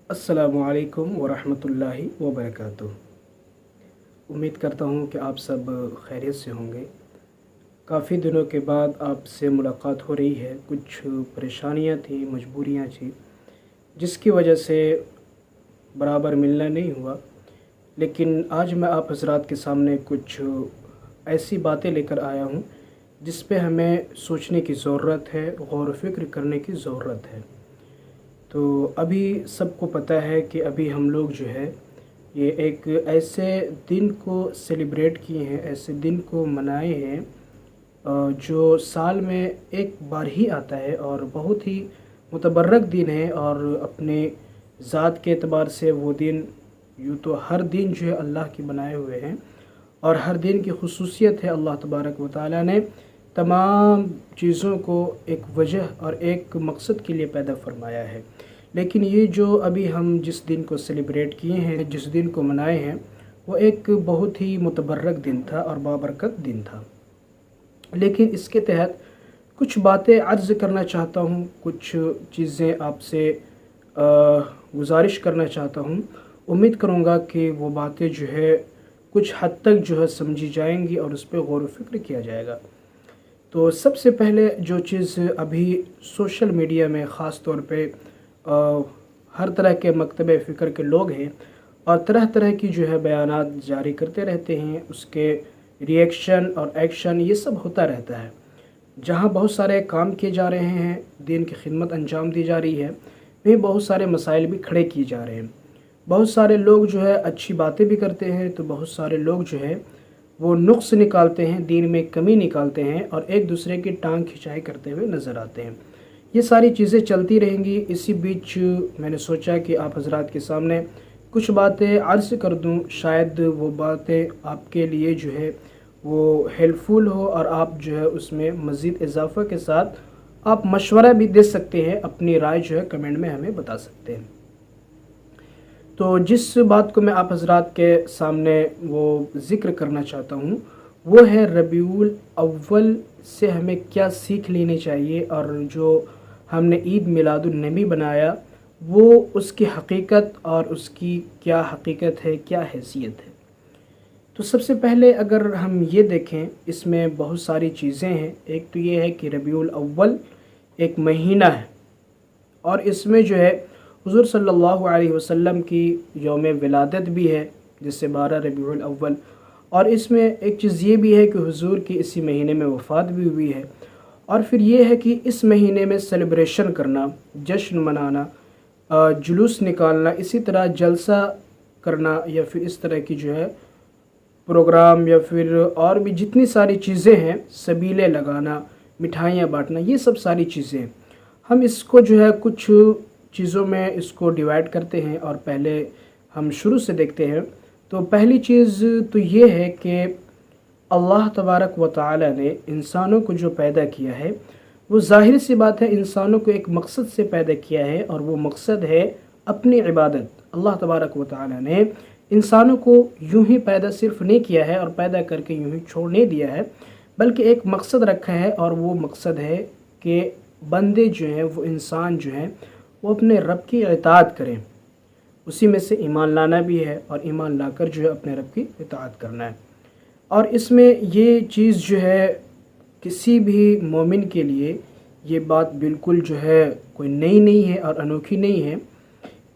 السلام علیکم ورحمۃ اللہ وبرکاتہ۔ امید کرتا ہوں کہ آپ سب خیریت سے ہوں گے۔ کافی دنوں کے بعد آپ سے ملاقات ہو رہی ہے۔ کچھ پریشانیاں تھیں، مجبوریاں تھیں، جس کی وجہ سے برابر ملنا نہیں ہوا، لیکن آج میں آپ حضرات کے سامنے کچھ ایسی باتیں لے کر آیا ہوں جس پہ ہمیں سوچنے کی ضرورت ہے، غور و فکر کرنے کی ضرورت ہے۔ تو ابھی سب کو پتہ ہے کہ ابھی ہم لوگ جو ہے یہ ایک ایسے دن کو سیلیبریٹ کیے ہیں، ایسے دن کو منائے ہیں جو سال میں ایک بار ہی آتا ہے اور بہت ہی متبرک دن ہے، اور اپنے ذات کے اعتبار سے وہ دن یوں تو ہر دن جو ہے اللہ کی بنائے ہوئے ہیں، اور ہر دن کی خصوصیت ہے اللہ تبارک و تعالیٰ نے تمام چیزوں کو ایک وجہ اور ایک مقصد کے لیے پیدا فرمایا ہے۔ لیکن یہ جو ابھی ہم جس دن کو سیلیبریٹ کیے ہیں، جس دن کو منائے ہیں، وہ ایک بہت ہی متبرک دن تھا اور بابرکت دن تھا۔ لیکن اس کے تحت کچھ باتیں عرض کرنا چاہتا ہوں، کچھ چیزیں آپ سے گزارش کرنا چاہتا ہوں۔ امید کروں گا کہ وہ باتیں جو ہے کچھ حد تک جو ہے سمجھی جائیں گی اور اس پہ غور و فکر کیا جائے گا۔ تو سب سے پہلے جو چیز ابھی سوشل میڈیا میں خاص طور پہ ہر طرح کے مکتب فکر کے لوگ ہیں اور طرح طرح کی جو ہے بیانات جاری کرتے رہتے ہیں، اس کے ریئیکشن اور ایکشن یہ سب ہوتا رہتا ہے۔ جہاں بہت سارے کام کیے جا رہے ہیں، دین کی خدمت انجام دی جا رہی ہے، وہیں بہت سارے مسائل بھی کھڑے کیے جا رہے ہیں۔ بہت سارے لوگ جو ہے اچھی باتیں بھی کرتے ہیں، تو بہت سارے لوگ جو ہے وہ نقص نکالتے ہیں، دین میں کمی نکالتے ہیں اور ایک دوسرے کی ٹانگ کھچائی کرتے ہوئے نظر آتے ہیں۔ یہ ساری چیزیں چلتی رہیں گی۔ اسی بیچ میں نے سوچا کہ آپ حضرات کے سامنے کچھ باتیں عرض کر دوں، شاید وہ باتیں آپ کے لیے جو ہے وہ ہیلپ فل ہو اور آپ جو ہے اس میں مزید اضافہ کے ساتھ آپ مشورہ بھی دے سکتے ہیں، اپنی رائے جو ہے کمنٹ میں ہمیں بتا سکتے ہیں۔ تو جس بات کو میں آپ حضرات کے سامنے وہ ذکر کرنا چاہتا ہوں وہ ہے ربیع الاول سے ہمیں کیا سیکھ لینی چاہیے، اور جو ہم نے عید میلاد النبی بنایا وہ اس کی حقیقت اور اس کی کیا حقیقت ہے، کیا حیثیت ہے۔ تو سب سے پہلے اگر ہم یہ دیکھیں، اس میں بہت ساری چیزیں ہیں۔ ایک تو یہ ہے کہ ربیع الاول ایک مہینہ ہے، اور اس میں جو ہے حضور صلی اللہ علیہ وسلم کی یوم ولادت بھی ہے، جس سے 12 ربیع الاول، اور اس میں ایک چیز یہ بھی ہے کہ حضور کی اسی مہینے میں وفات بھی ہوئی ہے۔ اور پھر یہ ہے کہ اس مہینے میں سیلیبریشن کرنا، جشن منانا، جلوس نکالنا، اسی طرح جلسہ کرنا، یا پھر اس طرح کی جو ہے پروگرام، یا پھر اور بھی جتنی ساری چیزیں ہیں، سبیلے لگانا، مٹھائیاں بانٹنا، یہ سب ساری چیزیں ہم اس کو جو ہے کچھ چیزوں میں اس کو ڈیوائیڈ کرتے ہیں، اور پہلے ہم شروع سے دیکھتے ہیں۔ تو پہلی چیز تو یہ ہے کہ اللہ تبارک و تعالی نے انسانوں کو جو پیدا کیا ہے، وہ ظاہر سی بات ہے انسانوں کو ایک مقصد سے پیدا کیا ہے، اور وہ مقصد ہے اپنی عبادت۔ اللہ تبارک و تعالی نے انسانوں کو یوں ہی پیدا صرف نہیں کیا ہے اور پیدا کر کے یوں ہی چھوڑ نہیں دیا ہے، بلکہ ایک مقصد رکھا ہے، اور وہ مقصد ہے کہ بندے جو ہیں، وہ انسان جو ہیں، وہ اپنے رب کی اطاعت کریں۔ اسی میں سے ایمان لانا بھی ہے، اور ایمان لا کر جو ہے اپنے رب کی اطاعت کرنا ہے۔ اور اس میں یہ چیز جو ہے کسی بھی مومن کے لیے یہ بات بالکل جو ہے کوئی نئی نہیں ہے اور انوکھی نہیں ہے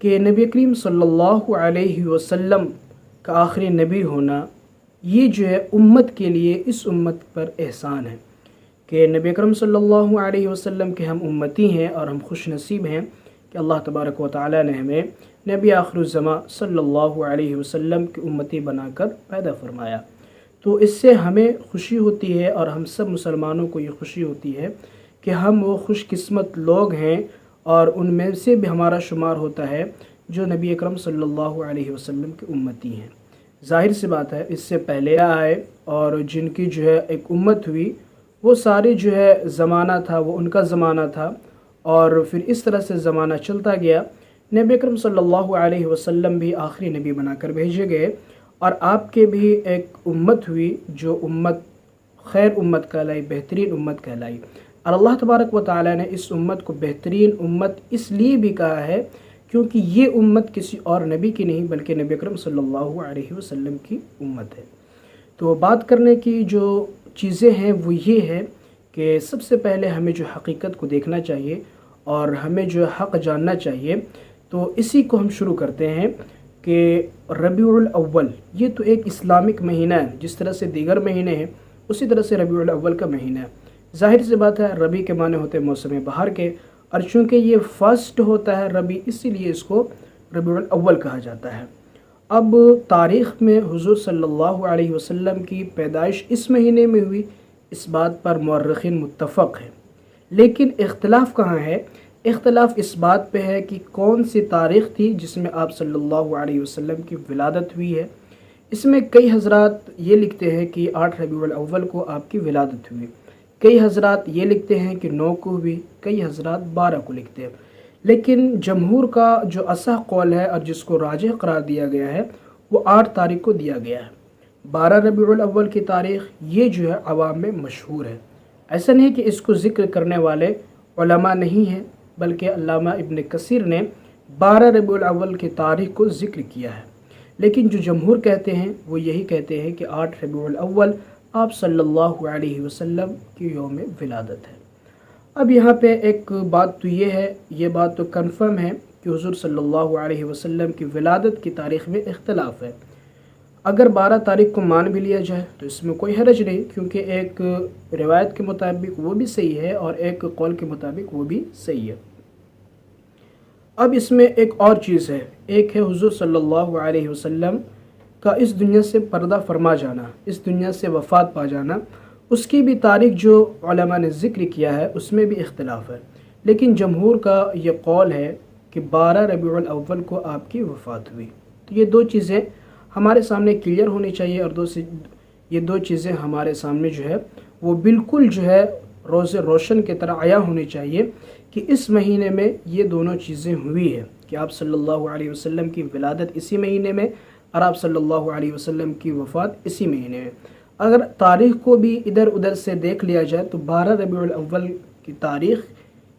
کہ نبی کریم صلی اللہ علیہ وسلم کا آخری نبی ہونا، یہ جو ہے امت کے لیے، اس امت پر احسان ہے کہ نبی اکرم صلی اللہ علیہ وسلم کے ہم امتی ہیں، اور ہم خوش نصیب ہیں کہ اللہ تبارک و تعالی نے ہمیں نبی آخر الزماں صلی اللہ علیہ وسلم کی امتی بنا کر پیدا فرمایا۔ تو اس سے ہمیں خوشی ہوتی ہے، اور ہم سب مسلمانوں کو یہ خوشی ہوتی ہے کہ ہم وہ خوش قسمت لوگ ہیں، اور ان میں سے بھی ہمارا شمار ہوتا ہے جو نبی اکرم صلی اللہ علیہ وسلم کی امتی ہیں۔ ظاہر سی بات ہے اس سے پہلے آئے اور جن کی جو ہے ایک امت ہوئی، وہ سارے جو ہے زمانہ تھا، وہ ان کا زمانہ تھا، اور پھر اس طرح سے زمانہ چلتا گیا۔ نبی اکرم صلی اللہ علیہ وسلم بھی آخری نبی بنا کر بھیجے گئے، اور آپ کے بھی ایک امت ہوئی جو امت خیر امت کہلائی، بہترین امت کہلائی۔ اور اللہ تبارک و تعالی نے اس امت کو بہترین امت اس لیے بھی کہا ہے کیونکہ یہ امت کسی اور نبی کی نہیں بلکہ نبی اکرم صلی اللہ علیہ وسلم کی امت ہے۔ تو بات کرنے کی جو چیزیں ہیں وہ یہ ہے کہ سب سے پہلے ہمیں جو حقیقت کو دیکھنا چاہیے اور ہمیں جو حق جاننا چاہیے، تو اسی کو ہم شروع کرتے ہیں کہ ربیع الاول یہ تو ایک اسلامک مہینہ ہے، جس طرح سے دیگر مہینے ہیں اسی طرح سے ربیع الاول کا مہینہ ہے۔ ظاہر سی بات ہے، ربیع کے معنی ہوتے ہیں موسم بہار کے، اور چونکہ یہ فرسٹ ہوتا ہے ربیع، اسی لیے اس کو ربیع الاول کہا جاتا ہے۔ اب تاریخ میں حضور صلی اللہ علیہ وسلم کی پیدائش اس مہینے میں ہوئی، اس بات پر مورخین متفق ہیں، لیکن اختلاف کہاں ہے؟ اختلاف اس بات پہ ہے کہ کون سی تاریخ تھی جس میں آپ صلی اللہ علیہ وسلم کی ولادت ہوئی ہے۔ اس میں کئی حضرات یہ لکھتے ہیں کہ 8 ربیع الاول کو آپ کی ولادت ہوئی، کئی حضرات یہ لکھتے ہیں کہ 9 کو ہوئی، کئی حضرات 12 کو لکھتے ہیں، لیکن جمہور کا جو اصح قول ہے اور جس کو راجح قرار دیا گیا ہے وہ 8 تاریخ کو دیا گیا ہے۔ 12 ربیع الاول کی تاریخ یہ جو ہے عوام میں مشہور ہے، ایسا نہیں کہ اس کو ذکر کرنے والے علماء نہیں ہیں، بلکہ علامہ ابن کثیر نے 12 ربیع الاول کی تاریخ کو ذکر کیا ہے، لیکن جو جمہور کہتے ہیں وہ یہی کہتے ہیں کہ 8 ربیع الاول آپ صلی اللہ علیہ وسلم کی یوم ولادت ہے۔ اب یہاں پہ ایک بات تو یہ ہے، یہ بات تو کنفرم ہے کہ حضور صلی اللہ علیہ وسلم کی ولادت کی تاریخ میں اختلاف ہے۔ اگر 12 تاریخ کو مان بھی لیا جائے تو اس میں کوئی حرج نہیں، کیونکہ ایک روایت کے مطابق وہ بھی صحیح ہے اور ایک قول کے مطابق وہ بھی صحیح ہے۔ اب اس میں ایک اور چیز ہے، ایک ہے حضور صلی اللہ علیہ وسلم کا اس دنیا سے پردہ فرما جانا، اس دنیا سے وفات پا جانا، اس کی بھی تاریخ جو علماء نے ذکر کیا ہے اس میں بھی اختلاف ہے، لیکن جمہور کا یہ قول ہے کہ 12 ربیع الاول کو آپ کی وفات ہوئی۔ تو یہ دو چیزیں ہمارے سامنے کلیئر ہونی چاہیے، اور یہ دو چیزیں ہمارے سامنے جو ہے وہ بالکل جو ہے روز روشن کی طرح عیاں ہونی چاہیے کہ اس مہینے میں یہ دونوں چیزیں ہوئی ہیں، کہ آپ صلی اللہ علیہ وسلم کی ولادت اسی مہینے میں اور آپ صلی اللہ علیہ وسلم کی وفات اسی مہینے میں۔ اگر تاریخ کو بھی ادھر ادھر سے دیکھ لیا جائے تو 12 ربیع الاول کی تاریخ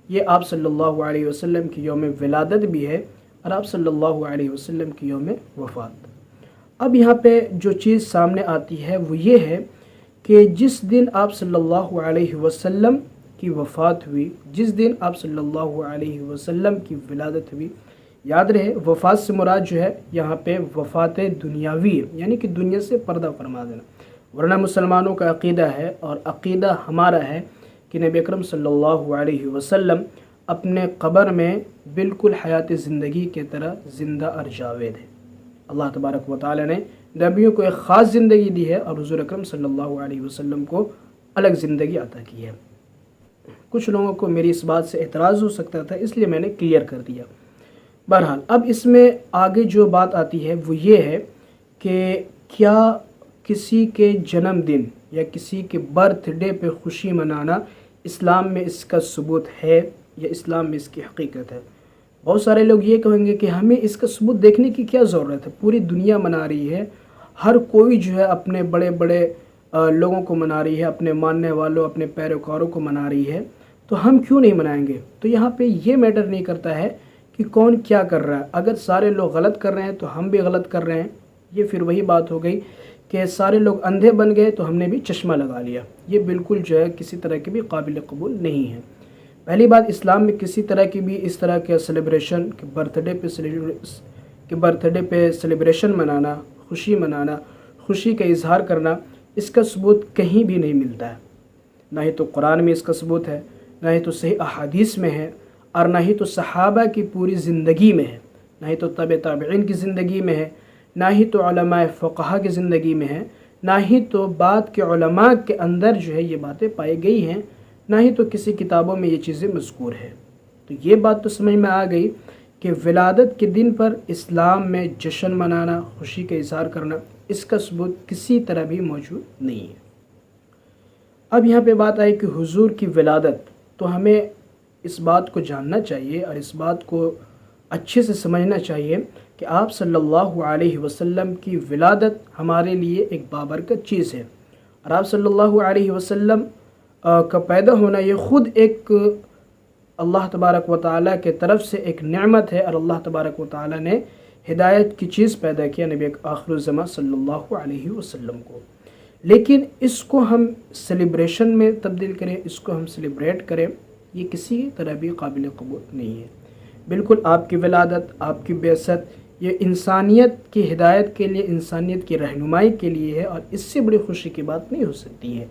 یہ آپ صلی اللہ علیہ وسلم کی یوم ولادت بھی ہے اور آپ صلی اللہ علیہ وسلم کی یوم وفات۔ اب یہاں پہ جو چیز سامنے آتی ہے وہ یہ ہے کہ جس دن آپ صلی اللہ علیہ وسلم کی وفات ہوئی، جس دن آپ صلی اللہ علیہ وسلم کی ولادت ہوئی، یاد رہے وفات سے مراد جو ہے یہاں پہ وفات دنیاوی ہے، یعنی کہ دنیا سے پردہ فرما دینا، ورنہ مسلمانوں کا عقیدہ ہے اور عقیدہ ہمارا ہے کہ نبی اکرم صلی اللہ علیہ وسلم اپنے قبر میں بالکل حیات زندگی کے طرح زندہ اور جاوید ہے۔ اللہ تبارک و تعالی نے نبیوں کو ایک خاص زندگی دی ہے اور حضور اکرم صلی اللہ علیہ وسلم کو الگ زندگی عطا کی ہے۔ کچھ لوگوں کو میری اس بات سے اعتراض ہو سکتا تھا، اس لیے میں نے کلیئر کر دیا۔ بہرحال اب اس میں آگے جو بات آتی ہے وہ یہ ہے کہ کیا کسی کے جنم دن یا کسی کے برتھ ڈے پہ خوشی منانا اسلام میں اس کا ثبوت ہے یا اسلام میں اس کی حقیقت ہے؟ بہت سارے لوگ یہ کہیں گے کہ ہمیں اس کا ثبوت دیکھنے کی کیا ضرورت ہے، پوری دنیا منا رہی ہے، ہر کوئی جو ہے اپنے بڑے بڑے لوگوں کو منا رہی ہے، اپنے ماننے والوں اپنے پیروکاروں کو منا رہی ہے، تو ہم کیوں نہیں منائیں گے؟ تو یہاں پہ یہ میٹر نہیں کرتا ہے کہ کون کیا کر رہا ہے، اگر سارے لوگ غلط کر رہے ہیں تو ہم بھی غلط کر رہے ہیں، یہ پھر وہی بات ہو گئی کہ سارے لوگ اندھے بن گئے تو ہم نے بھی چشمہ لگا لیا۔ یہ بالکل جو ہے کسی طرح کی بھی قابل قبول نہیں ہے۔ پہلی بات، اسلام میں کسی طرح کی بھی اس طرح کے سیلیبریشن کہ برتھ ڈے پہ سیلیبریشن منانا، خوشی منانا، خوشی کا اظہار کرنا، اس کا ثبوت کہیں بھی نہیں ملتا ہے۔ نہ ہی تو قرآن میں اس کا ثبوت ہے، نہ ہی تو صحیح احادیث میں ہے، اور نہ ہی تو صحابہ کی پوری زندگی میں ہے، نہ ہی تو تابع تابعین کی زندگی میں ہے، نہ ہی تو علماء فقہا کی زندگی میں ہے، نہ ہی تو بعد کے علماء کے اندر جو ہے یہ باتیں پائی گئی ہیں، نہ ہی تو کسی کتابوں میں یہ چیزیں مذکور ہیں۔ تو یہ بات تو سمجھ میں آ گئی کہ ولادت کے دن پر اسلام میں جشن منانا، خوشی کا اظہار کرنا، اس کا ثبوت کسی طرح بھی موجود نہیں ہے۔ اب یہاں پہ بات آئی کہ حضور کی ولادت، تو ہمیں اس بات کو جاننا چاہیے اور اس بات کو اچھے سے سمجھنا چاہیے کہ آپ صلی اللہ علیہ وسلم کی ولادت ہمارے لیے ایک بابرکت چیز ہے، اور آپ صلی اللہ علیہ وسلم کا پیدا ہونا یہ خود ایک اللہ تبارک و تعالیٰ کے طرف سے ایک نعمت ہے، اور اللہ تبارک و تعالیٰ نے ہدایت کی چیز پیدا کیا نبی آخر الزماں صلی اللہ علیہ وسلم کو، لیکن اس کو ہم سیلیبریشن میں تبدیل کریں، اس کو ہم سیلیبریٹ کریں، یہ کسی طرح بھی قابل قبول نہیں ہے۔ بالکل آپ کی ولادت، آپ کی بعثت، یہ انسانیت کی ہدایت کے لیے، انسانیت کی رہنمائی کے لیے ہے، اور اس سے بڑی خوشی کی بات نہیں ہو سکتی ہے۔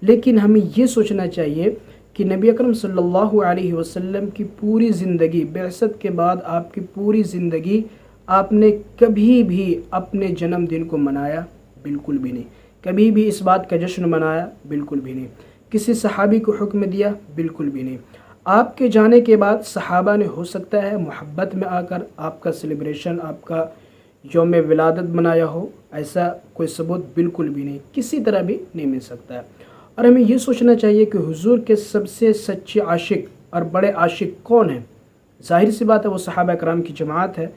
لیکن ہمیں یہ سوچنا چاہیے کہ نبی اکرم صلی اللہ علیہ وسلم کی پوری زندگی، بعثت کے بعد آپ کی پوری زندگی آپ نے کبھی بھی اپنے جنم دن کو منایا؟ بالکل بھی نہیں۔ کبھی بھی اس بات کا جشن منایا؟ بالکل بھی نہیں۔ کسی صحابی کو حکم دیا؟ بالکل بھی نہیں۔ آپ کے جانے کے بعد صحابہ نے ہو سکتا ہے محبت میں آ کر آپ کا سیلیبریشن، آپ کا یوم ولادت منایا ہو، ایسا کوئی ثبوت بالکل بھی نہیں، کسی طرح بھی نہیں مل سکتا ہے۔ اور ہمیں یہ سوچنا چاہیے کہ حضور کے سب سے سچے عاشق اور بڑے عاشق کون ہیں؟ ظاہر سی بات ہے وہ صحابہ کرام کی جماعت ہے۔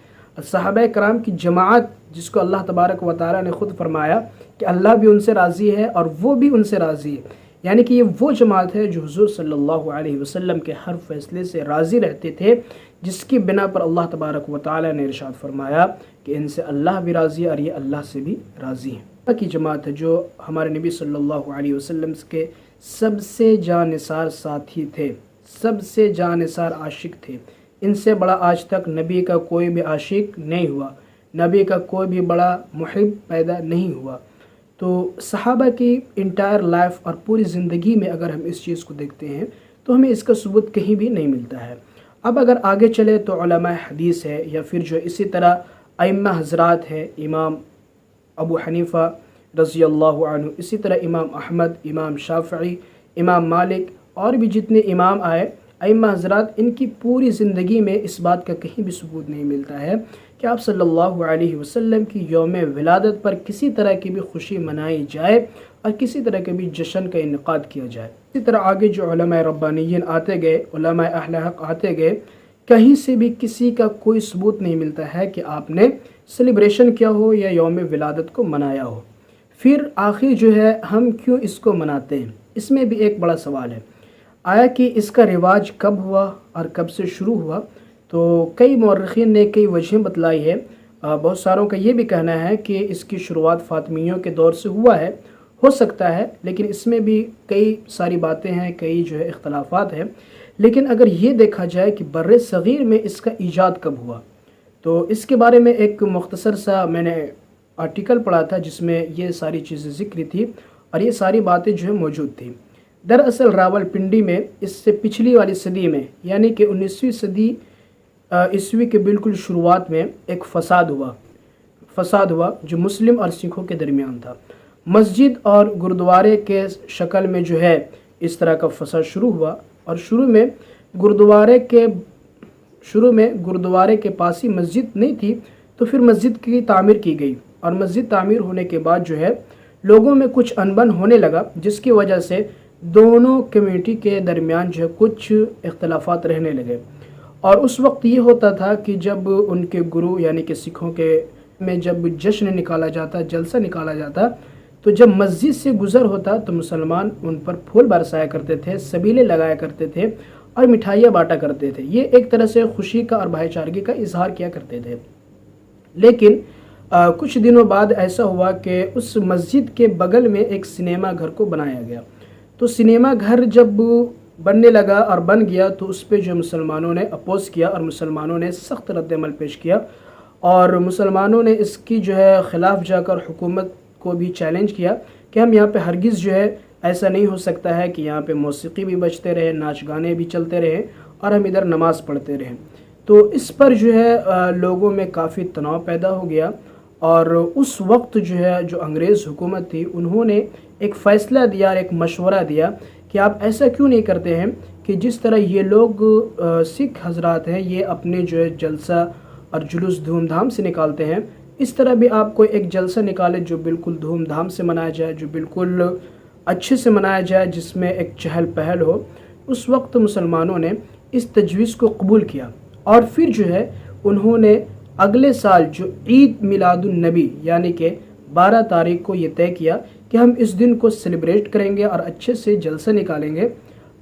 صحابہ کرام کی جماعت جس کو اللہ تبارک و تعالیٰ نے خود فرمایا کہ اللہ بھی ان سے راضی ہے اور وہ بھی ان سے راضی ہے، یعنی کہ یہ وہ جماعت ہے جو حضور صلی اللہ علیہ وسلم کے ہر فیصلے سے راضی رہتے تھے، جس کی بنا پر اللہ تبارک و تعالیٰ نے ارشاد فرمایا کہ ان سے اللہ بھی راضی ہے اور یہ اللہ سے بھی راضی ہیں۔ اللہ کی جماعت ہے جو ہمارے نبی صلی اللہ علیہ وسلم کے سب سے جانثار ساتھی تھے، سب سے جانثار عاشق تھے۔ ان سے بڑا آج تک نبی کا کوئی بھی عاشق نہیں ہوا، نبی کا کوئی بھی بڑا محب پیدا نہیں ہوا۔ تو صحابہ کی انٹائر لائف اور پوری زندگی میں اگر ہم اس چیز کو دیکھتے ہیں تو ہمیں اس کا ثبوت کہیں بھی نہیں ملتا ہے۔ اب اگر آگے چلے تو علماء حدیث ہے، یا پھر جو اسی طرح ائمہ حضرات ہے، امام ابو حنیفہ رضی اللہ عنہ، اسی طرح امام احمد، امام شافعی، امام مالک، اور بھی جتنے امام آئے ائمہ حضرات، ان کی پوری زندگی میں اس بات کا کہیں بھی ثبوت نہیں ملتا ہے کہ آپ صلی اللہ علیہ وسلم کی یوم ولادت پر کسی طرح کی بھی خوشی منائی جائے اور کسی طرح کے بھی جشن کا انعقاد کیا جائے۔ اسی طرح آگے جو علماء ربانیین آتے گئے، علماء اہل حق آتے گئے، کہیں سے بھی کسی کا کوئی ثبوت نہیں ملتا ہے کہ آپ نے سیلیبریشن کیا ہو یا یوم ولادت کو منایا ہو۔ پھر آخر جو ہے ہم کیوں اس کو مناتے ہیں؟ اس میں بھی ایک بڑا سوال ہے، آیا کہ اس کا رواج کب ہوا اور کب سے شروع ہوا؟ تو کئی مورخین نے کئی وجہیں بتلائی ہے۔ بہت ساروں کا یہ بھی کہنا ہے کہ اس کی شروعات فاطمیوں کے دور سے ہوا ہے، ہو سکتا ہے، لیکن اس میں بھی کئی ساری باتیں ہیں، کئی جو ہے اختلافات ہیں۔ لیکن اگر یہ دیکھا جائے کہ بر صغیر میں اس کا ایجاد کب ہوا، تو اس کے بارے میں ایک مختصر سا میں نے آرٹیکل پڑھا تھا جس میں یہ ساری چیزیں ذکر تھی اور یہ ساری باتیں جو ہے موجود تھیں۔ دراصل راول پنڈی میں اس سے پچھلی والی صدی میں، یعنی کہ 19ویں صدی عیسوی کے بالکل شروعات میں ایک فساد ہوا جو مسلم اور سکھوں کے درمیان تھا۔ مسجد اور گردوارے کے شکل میں جو ہے اس طرح کا فساد شروع ہوا، اور شروع میں گردوارے کے پاس ہی مسجد نہیں تھی، تو پھر مسجد کی تعمیر کی گئی، اور مسجد تعمیر ہونے کے بعد جو ہے لوگوں میں کچھ انبن ہونے لگا، جس کی وجہ سے دونوں کمیونٹی کے درمیان جو ہے کچھ اختلافات رہنے لگے۔ اور اس وقت یہ ہوتا تھا کہ جب ان کے گرو یعنی کہ سکھوں کے میں جب جشن نکالا جاتا، جلسہ نکالا جاتا، تو جب مسجد سے گزر ہوتا تو مسلمان ان پر پھول برسایا کرتے تھے، سبیلے لگایا کرتے تھے اور مٹھائیاں بانٹا کرتے تھے۔ یہ ایک طرح سے خوشی کا اور بھائی چارگی کا اظہار کیا کرتے تھے۔ لیکن کچھ دنوں بعد ایسا ہوا کہ اس مسجد کے بغل میں ایک سنیما گھر کو بنایا گیا۔ تو سنیما گھر جب بننے لگا اور بن گیا تو اس پہ جو مسلمانوں نے اپوز کیا اور مسلمانوں نے سخت رد عمل پیش کیا، اور مسلمانوں نے اس کی جو ہے خلاف جا کر حکومت کو بھی چیلنج کیا کہ ہم یہاں پہ ہرگز جو ہے ایسا نہیں ہو سکتا ہے کہ یہاں پہ موسیقی بھی بجتے رہے، ناچ گانے بھی چلتے رہے اور ہم ادھر نماز پڑھتے رہیں۔ تو اس پر جو ہے لوگوں میں کافی تناؤ پیدا ہو گیا، اور اس وقت جو ہے جو انگریز حکومت تھی انہوں نے ایک فیصلہ دیا اور ایک مشورہ دیا کہ آپ ایسا کیوں نہیں کرتے ہیں کہ جس طرح یہ لوگ سکھ حضرات ہیں یہ اپنے جو ہے جلسہ اور جلوس دھوم دھام سے نکالتے ہیں، اس طرح بھی آپ کوئی ایک جلسہ نکالے جو بالکل دھوم دھام سے منایا جائے، جو بالکل اچھے سے منایا جائے، جس میں ایک چہل پہل ہو۔ اس وقت مسلمانوں نے اس تجویز کو قبول کیا، اور پھر جو ہے انہوں نے اگلے سال جو عید میلاد النبی یعنی کہ 12 تاریخ کو یہ طے کیا کہ ہم اس دن کو سیلیبریٹ کریں گے اور اچھے سے جلسہ نکالیں گے۔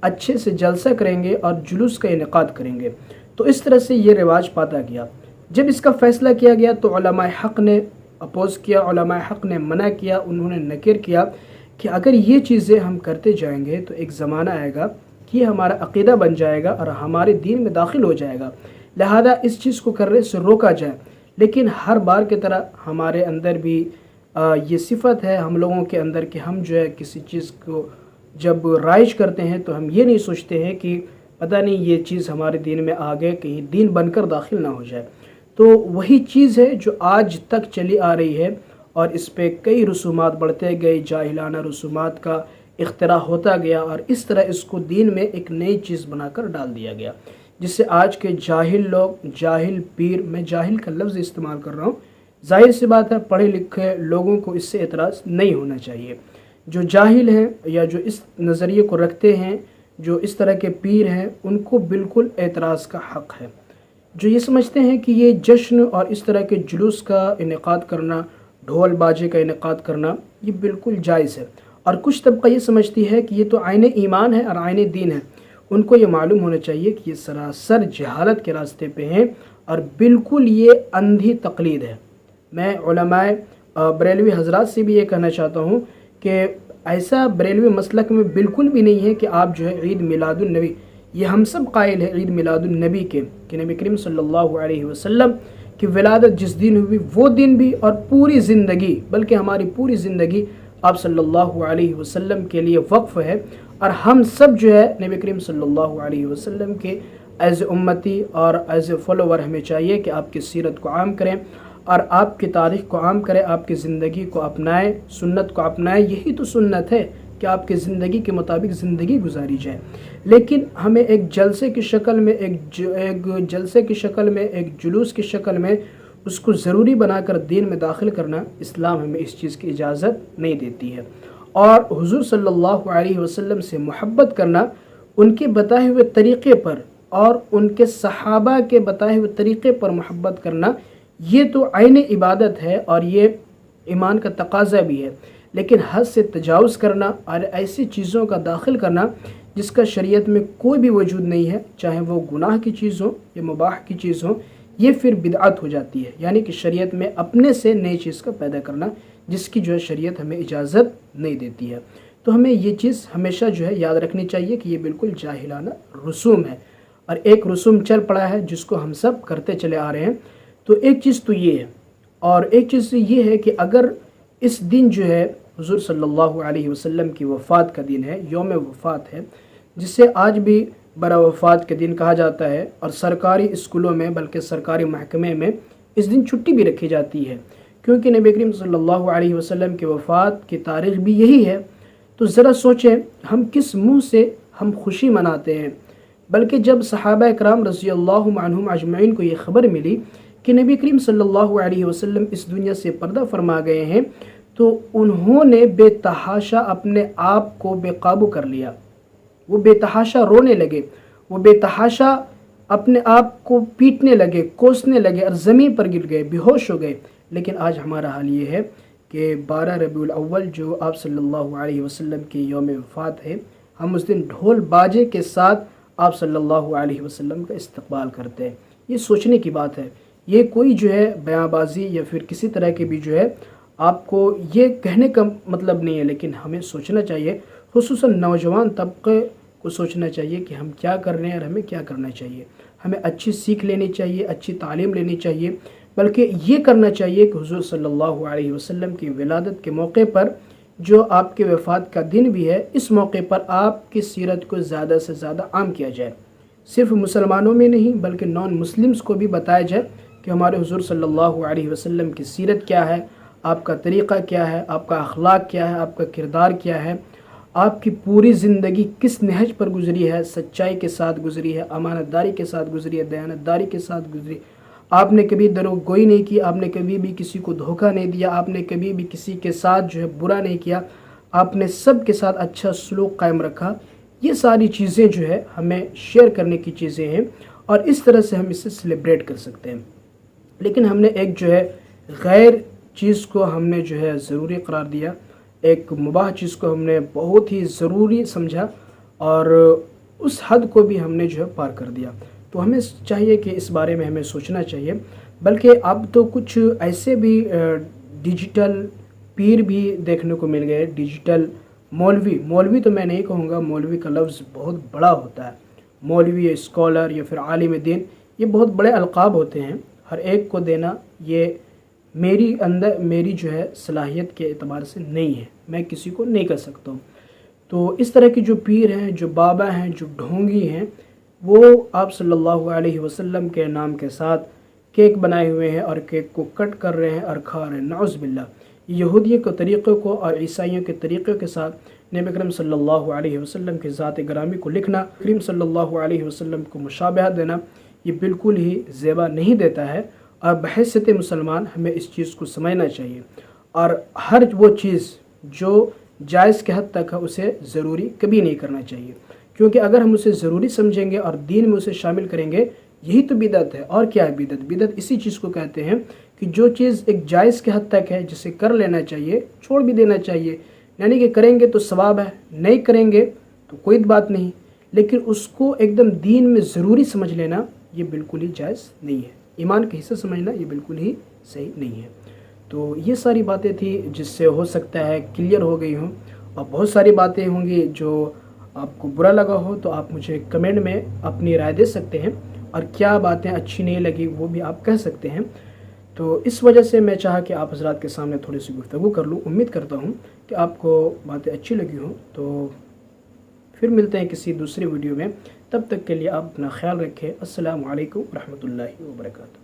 اچھے سے جلسہ کریں گے اور جلوس کا انعقاد کریں گے۔ تو اس طرح سے یہ رواج پاتا گیا۔ جب اس کا فیصلہ کیا گیا تو علماء حق نے اپوز کیا، علماء حق نے منع کیا، انہوں نے نکر کیا کہ اگر یہ چیزیں ہم کرتے جائیں گے تو ایک زمانہ آئے گا کہ یہ ہمارا عقیدہ بن جائے گا اور ہمارے دین میں داخل ہو جائے گا، لہذا اس چیز کو کرنے سے روکا جائے۔ لیکن ہر بار کی طرح ہمارے اندر بھی یہ صفت ہے ہم لوگوں کے اندر کہ ہم جو ہے کسی چیز کو جب رائج کرتے ہیں تو ہم یہ نہیں سوچتے ہیں کہ پتہ نہیں یہ چیز ہمارے دین میں آگے کہیں دین بن کر داخل نہ ہو جائے۔ تو وہی چیز ہے جو آج تک چلی آ رہی ہے، اور اس پہ کئی رسومات بڑھتے گئے، جاہلانہ رسومات کا اختراع ہوتا گیا، اور اس طرح اس کو دین میں ایک نئی چیز بنا کر ڈال دیا گیا، جس سے آج کے جاہل لوگ، جاہل پیر، میں جاہل کا لفظ استعمال کر رہا ہوں، ظاہر سی بات ہے پڑھے لکھے لوگوں کو اس سے اعتراض نہیں ہونا چاہیے۔ جو جاہل ہیں یا جو اس نظریے کو رکھتے ہیں، جو اس طرح کے پیر ہیں، ان کو بالکل اعتراض کا حق ہے۔ جو یہ سمجھتے ہیں کہ یہ جشن اور اس طرح کے جلوس کا انعقاد کرنا، ڈھول باجے کا انعقاد کرنا، یہ بالکل جائز ہے، اور کچھ طبقہ یہ سمجھتی ہے کہ یہ تو عین ایمان ہے اور عین دین ہے۔ ان کو یہ معلوم ہونا چاہیے کہ یہ سراسر جہالت کے راستے پہ ہیں اور بالکل یہ اندھی تقلید ہے۔ میں علماء بریلوی حضرات سے بھی یہ کہنا چاہتا ہوں کہ ایسا بریلوی مسلک میں بالکل بھی نہیں ہے کہ آپ جو ہے عید میلاد النبی، یہ ہم سب قائل ہیں عید میلاد النبی کے، کہ نبی کریم صلی اللہ علیہ وسلم کی ولادت جس دن ہوئی وہ دن بھی، اور پوری زندگی، بلکہ ہماری پوری زندگی آپ صلی اللہ علیہ وسلم کے لیے وقف ہے، اور ہم سب جو ہے نبی کریم صلی اللہ علیہ وسلم کے ایز امتی اور ایز فالوور ہمیں چاہیے کہ آپ کی سیرت کو عام کریں اور آپ کی تاریخ کو عام کریں، آپ کی زندگی کو اپنائیں، سنت کو اپنائیں۔ یہی تو سنت ہے کہ آپ کی زندگی کے مطابق زندگی گزاری جائے۔ لیکن ہمیں ایک جلسے کی شکل میں، ایک جلوس کی شکل میں اس کو ضروری بنا کر دین میں داخل کرنا، اسلام ہمیں اس چیز کی اجازت نہیں دیتی ہے۔ اور حضور صلی اللہ علیہ وسلم سے محبت کرنا، ان کے بتائے ہوئے طریقے پر اور ان کے صحابہ کے بتائے ہوئے طریقے پر محبت کرنا، یہ تو عین عبادت ہے اور یہ ایمان کا تقاضا بھی ہے۔ لیکن حد سے تجاوز کرنا اور ایسی چیزوں کا داخل کرنا جس کا شریعت میں کوئی بھی وجود نہیں ہے، چاہے وہ گناہ کی چیز ہو یا مباح کی چیز ہو، یہ پھر بدعت ہو جاتی ہے۔ یعنی کہ شریعت میں اپنے سے نئی چیز کا پیدا کرنا جس کی جو ہے شریعت ہمیں اجازت نہیں دیتی ہے۔ تو ہمیں یہ چیز ہمیشہ جو ہے یاد رکھنی چاہیے کہ یہ بالکل جاہلانہ رسوم ہے، اور ایک رسوم چل پڑا ہے جس کو ہم سب کرتے چلے آ رہے ہیں۔ تو ایک چیز تو یہ ہے، اور ایک چیز یہ ہے کہ اگر اس دن جو ہے حضور صلی اللہ علیہ وسلم کی وفات کا دن ہے، یوم وفات ہے، جس سے آج بھی برا وفات کے دن کہا جاتا ہے، اور سرکاری اسکولوں میں بلکہ سرکاری محکمے میں اس دن چھٹی بھی رکھی جاتی ہے، کیونکہ نبی کریم صلی اللہ علیہ وسلم کی وفات کی تاریخ بھی یہی ہے۔ تو ذرا سوچیں ہم کس منہ سے ہم خوشی مناتے ہیں، بلکہ جب صحابہ کرام رضی اللہ عنہم اجمعین کو یہ خبر ملی کہ نبی کریم صلی اللہ علیہ وسلم اس دنیا سے پردہ فرما گئے ہیں، تو انہوں نے بے تحاشا اپنے آپ کو بے قابو کر لیا۔ وہ بے تحاشا رونے لگے، وہ بے تحاشا اپنے آپ کو پیٹنے لگے، کوسنے لگے، اور زمین پر گر گئے، بے ہوش ہو گئے۔ لیکن آج ہمارا حال یہ ہے کہ 12 ربیع الاول جو آپ صلی اللہ علیہ وسلم کی یوم وفات ہے، ہم اس دن ڈھول باجے کے ساتھ آپ صلی اللہ علیہ وسلم کا استقبال کرتے ہیں۔ یہ سوچنے کی بات ہے، یہ کوئی جو ہے بیان بازی یا پھر کسی طرح کے بھی جو ہے آپ کو یہ کہنے کا مطلب نہیں ہے، لیکن ہمیں سوچنا چاہیے، خصوصاً نوجوان طبقے کو سوچنا چاہیے کہ ہم کیا کر رہے ہیں اور ہمیں کیا کرنا چاہیے۔ ہمیں اچھی سیکھ لینی چاہیے، اچھی تعلیم لینی چاہیے، بلکہ یہ کرنا چاہیے کہ حضور صلی اللہ علیہ وسلم کی ولادت کے موقع پر جو آپ کے وفات کا دن بھی ہے، اس موقع پر آپ کی سیرت کو زیادہ سے زیادہ عام کیا جائے۔ صرف مسلمانوں میں نہیں بلکہ نان مسلمز کو بھی بتایا جائے کہ ہمارے حضور صلی اللہ علیہ وسلم کی سیرت کیا ہے، آپ کا طریقہ کیا ہے، آپ کا اخلاق کیا ہے، آپ کا کردار کیا ہے، آپ کی پوری زندگی کس نہج پر گزری ہے، سچائی کے ساتھ گزری ہے، امانت داری کے ساتھ گزری ہے، دیانت داری کے ساتھ گزری، آپ نے کبھی دروغ گوئی نہیں کی، آپ نے کبھی بھی کسی کو دھوکہ نہیں دیا، آپ نے کبھی بھی کسی کے ساتھ جو ہے برا نہیں کیا، آپ نے سب کے ساتھ اچھا سلوک قائم رکھا۔ یہ ساری چیزیں جو ہے ہمیں شیئر کرنے کی چیزیں ہیں، اور اس طرح سے ہم اسے سیلیبریٹ کر سکتے ہیں۔ لیکن ہم نے ایک جو ہے غیر چیز کو ہم نے جو ہے ضروری قرار دیا، ایک مباح چیز کو ہم نے بہت ہی ضروری سمجھا، اور اس حد کو بھی ہم نے جو ہے پار کر دیا۔ تو ہمیں چاہیے کہ اس بارے میں ہمیں سوچنا چاہیے، بلکہ اب تو کچھ ایسے بھی ڈیجیٹل پیر بھی دیکھنے کو مل گئے، ڈیجیٹل مولوی تو میں نہیں کہوں گا، مولوی کا لفظ بہت بڑا ہوتا ہے، مولوی اسکالر یا پھر عالم دین، یہ بہت بڑے القاب ہوتے ہیں، ہر ایک کو دینا یہ میری جو ہے صلاحیت کے اعتبار سے نہیں ہے، میں کسی کو نہیں کر سکتا ہوں۔ تو اس طرح کی جو پیر ہیں، جو بابا ہیں، جو ڈھونگی ہیں، وہ آپ صلی اللہ علیہ وسلم کے نام کے ساتھ کیک بنائے ہوئے ہیں اور کیک کو کٹ کر رہے ہیں اور کھا رہے ہیں، نعوذ باللہ۔ یہودیوں کے طریقے کو اور عیسائیوں کے طریقے کے ساتھ نبی کریم صلی اللہ علیہ وسلم کی ذات گرامی کو لکھنا، کریم صلی اللہ علیہ وسلم کو مشابہت دینا، یہ بالکل ہی زیبا نہیں دیتا ہے، اور بحیثیت مسلمان ہمیں اس چیز کو سمجھنا چاہیے، اور ہر وہ چیز جو جائز کے حد تک ہے اسے ضروری کبھی نہیں کرنا چاہیے، کیونکہ اگر ہم اسے ضروری سمجھیں گے اور دین میں اسے شامل کریں گے، یہی تو بدعت ہے۔ اور کیا ہے بدعت؟ بدعت اسی چیز کو کہتے ہیں کہ جو چیز ایک جائز کے حد تک ہے، جسے کر لینا چاہیے، چھوڑ بھی دینا چاہیے، یعنی کہ کریں گے تو ثواب ہے، نہیں کریں گے تو کوئی بات نہیں، لیکن اس کو ایک دم دین میں ضروری سمجھ لینا یہ بالکل ہی جائز نہیں ہے، ایمان کا حصہ سمجھنا یہ بالکل ہی صحیح نہیں ہے۔ تو یہ ساری باتیں تھی جس سے ہو سکتا ہے کلیئر ہو گئی ہوں، اور بہت ساری باتیں ہوں گی جو آپ کو برا لگا ہو تو آپ مجھے کمنٹ میں اپنی رائے دے سکتے ہیں، اور کیا باتیں اچھی نہیں لگی وہ بھی آپ کہہ سکتے ہیں۔ تو اس وجہ سے میں چاہا کہ آپ حضرات کے سامنے تھوڑی سی گفتگو کر لوں، امید کرتا ہوں کہ آپ کو باتیں اچھی لگی ہوں۔ تو پھر ملتے ہیں کسی دوسری ویڈیو میں، تب تک کے لیے آپ اپنا خیال رکھیں۔ السلام علیکم ورحمۃ اللہ وبرکاتہ۔